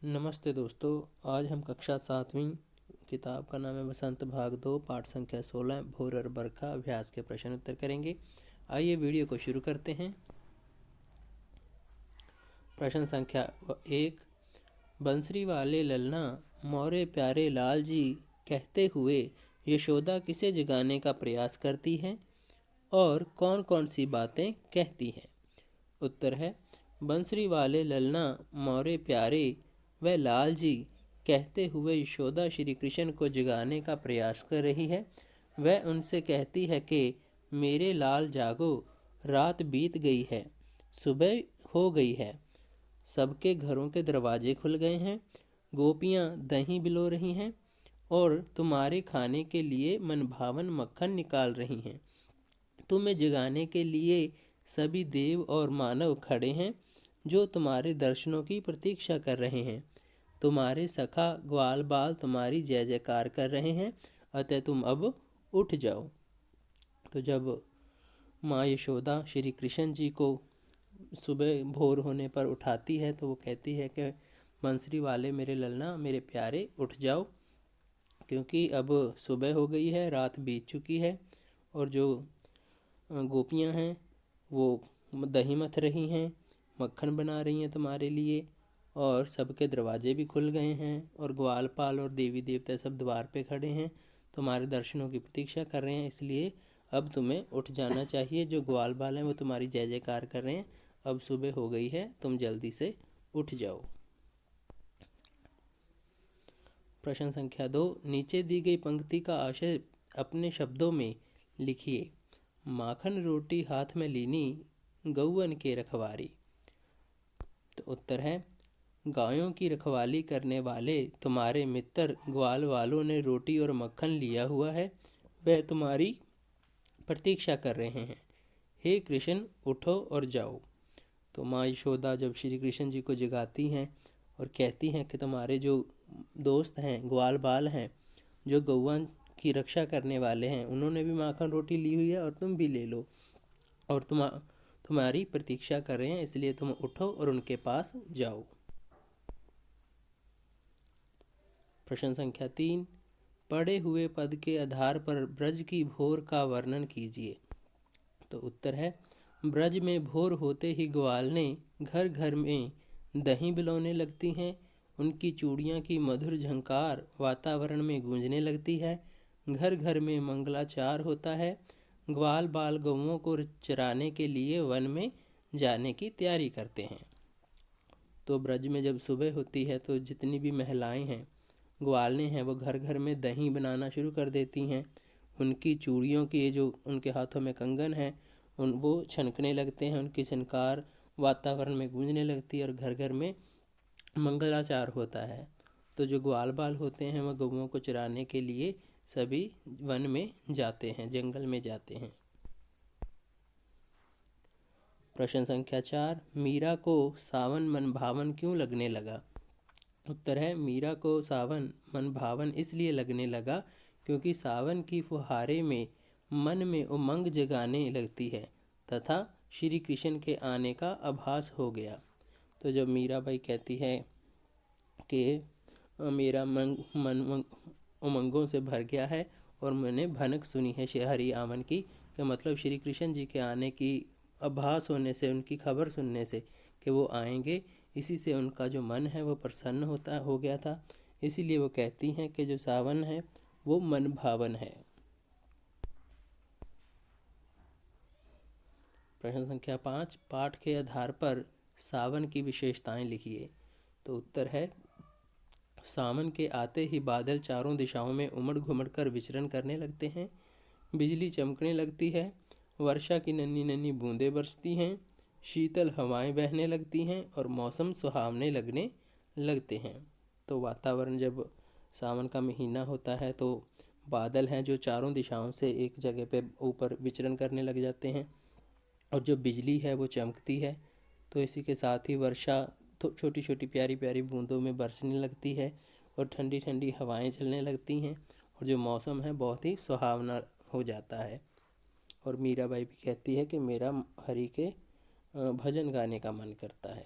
नमस्ते दोस्तों। आज हम कक्षा 7वीं किताब का नाम है बसंत भाग 2 पाठ संख्या 16 भोर और बरखा अभ्यास के प्रश्न उत्तर करेंगे। आइए वीडियो को शुरू करते हैं। प्रश्न संख्या 1। बंसरी वाले ललना मोरे प्यारे लाल जी कहते हुए यशोदा किसे जगाने का प्रयास करती है और कौन कौन सी बातें कहती है। उत्तर है, बंसरी वाले ललना मोरे प्यारे व लाल जी कहते हुए यशोदा श्री कृष्ण को जगाने का प्रयास कर रही है। वह उनसे कहती है कि मेरे लाल जागो, रात बीत गई है, सुबह हो गई है, सबके घरों के दरवाजे खुल गए हैं, गोपियाँ दही बिलो रही हैं और तुम्हारे खाने के लिए मनभावन मक्खन निकाल रही हैं। तुम्हें जगाने के लिए सभी देव और मानव खड़े हैं जो तुम्हारे दर्शनों की प्रतीक्षा कर रहे हैं। तुम्हारे सखा ग्वाल बाल तुम्हारी जय जयकार कर रहे हैं, अतः तुम अब उठ जाओ। तो जब माँ यशोदा श्री कृष्ण जी को सुबह भोर होने पर उठाती है तो वो कहती है कि बंसरी वाले मेरे ललना मेरे प्यारे उठ जाओ, क्योंकि अब सुबह हो गई है, रात बीत चुकी है और जो गोपियाँ हैं वो दही मथ रही हैं, मक्खन बना रही हैं तुम्हारे लिए और सबके दरवाजे भी खुल गए हैं और ग्वालपाल और देवी देवता सब द्वार पे खड़े हैं, तुम्हारे दर्शनों की प्रतीक्षा कर रहे हैं, इसलिए अब तुम्हें उठ जाना चाहिए। जो ग्वालपाल हैं वो तुम्हारी जय जयकार कर रहे हैं। अब सुबह हो गई है, तुम जल्दी से उठ जाओ। प्रश्न संख्या 2। नीचे दी गई पंक्ति का आशय अपने शब्दों में लिखिए। माखन रोटी हाथ में लीनी, गौवन के रखवारी। तो उत्तर है, गायों की रखवाली करने वाले तुम्हारे मित्र ग्वाल वालों ने रोटी और मक्खन लिया हुआ है, वह तुम्हारी प्रतीक्षा कर रहे हैं। हे कृष्ण, उठो और जाओ। तो माँ यशोदा जब श्री कृष्ण जी को जगाती हैं और कहती हैं कि तुम्हारे जो दोस्त हैं ग्वाल बाल हैं जो गौवन की रक्षा करने वाले हैं, उन्होंने भी माखन रोटी ली हुई है और तुम भी ले लो और तुम्हारी प्रतीक्षा कर रहे हैं, इसलिए तुम उठो और उनके पास जाओ। प्रश्न संख्या 3। पढ़े हुए पद के आधार पर ब्रज की भोर का वर्णन कीजिए। तो उत्तर है, ब्रज में भोर होते ही ग्वालने घर घर में दही बिलौने लगती हैं, उनकी चूड़ियाँ की मधुर झंकार वातावरण में गूंजने लगती है, घर घर में मंगलाचार होता है, ग्वाल बाल गौओं को चराने के लिए वन में जाने की तैयारी करते हैं। तो ब्रज में जब सुबह होती है तो जितनी भी महिलाएं हैं ग्वालने हैं वो घर घर में दही बनाना शुरू कर देती हैं। उनकी चूड़ियों के जो उनके हाथों में कंगन हैं उन वो छनकने लगते हैं, उनकी छनकार वातावरण में गूंजने लगती है और घर घर में मंगलाचार होता है। तो जो ग्वाल बाल होते हैं वह गौओं को चराने के लिए सभी वन में जाते हैं, जंगल में जाते हैं। प्रश्न संख्या 4। मीरा को सावन मन भावन क्यों लगने लगा। उत्तर है, मीरा को सावन मन भावन इसलिए लगने लगा क्योंकि सावन की फुहारे में मन में उमंग जगाने लगती है तथा श्री कृष्ण के आने का आभास हो गया। तो जब मीराबाई कहती है कि मेरा मन उमंगों से भर गया है और मैंने भनक सुनी है हरि आवन की, कि मतलब श्री कृष्ण जी के आने की आभास होने से, उनकी खबर सुनने से कि वो आएंगे, इसी से उनका जो मन है वो प्रसन्न हो गया था। इसीलिए वो कहती हैं कि जो सावन है वो मन भावन है। प्रश्न संख्या 5। पाठ के आधार पर सावन की विशेषताएं लिखिए। तो उत्तर है, सावन के आते ही बादल चारों दिशाओं में उमड़ घुमड़ कर विचरण करने लगते हैं, बिजली चमकने लगती है, वर्षा की नन्ही नन्ही बूंदें बरसती हैं, शीतल हवाएं बहने लगती हैं और मौसम सुहावने लगने लगते हैं। तो वातावरण जब सावन का महीना होता है तो बादल हैं जो चारों दिशाओं से एक जगह पे ऊपर विचरण करने लग जाते हैं और जो बिजली है वो चमकती है। तो इसी के साथ ही वर्षा तो छोटी छोटी प्यारी प्यारी बूंदों में बरसने लगती है और ठंडी ठंडी हवाएं चलने लगती हैं और जो मौसम है बहुत ही सुहावना हो जाता है। और मीराबाई भी कहती है कि मेरा हरि के भजन गाने का मन करता है।